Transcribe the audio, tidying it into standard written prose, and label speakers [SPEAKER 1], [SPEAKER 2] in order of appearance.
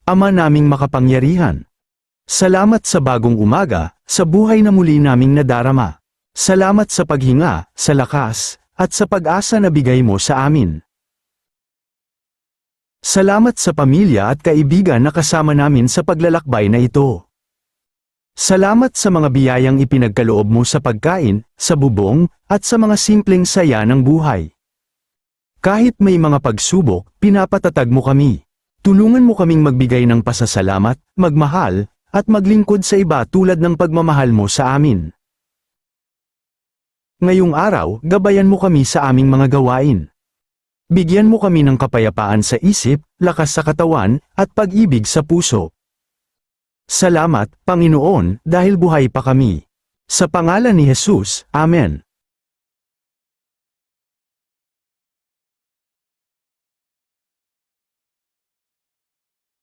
[SPEAKER 1] Ama naming makapangyarihan. Salamat sa bagong umaga, sa buhay na muli naming nadarama. Salamat sa paghinga, sa lakas, at sa pag-asa na bigay mo sa amin. Salamat sa pamilya at kaibigan na kasama namin sa paglalakbay na ito. Salamat sa mga biyayang ipinagkaloob mo sa pagkain, sa bubong, at sa mga simpleng saya ng buhay. Kahit may mga pagsubok, pinapatatag mo kami. Tulungan mo kaming magbigay ng pasasalamat, magmahal, at maglingkod sa iba tulad ng pagmamahal mo sa amin. Ngayong araw, gabayan mo kami sa aming mga gawain. Bigyan mo kami ng kapayapaan sa isip, lakas sa katawan, at pag-ibig sa puso. Salamat, Panginoon, dahil buhay pa kami. Sa pangalan ni Jesus, Amen.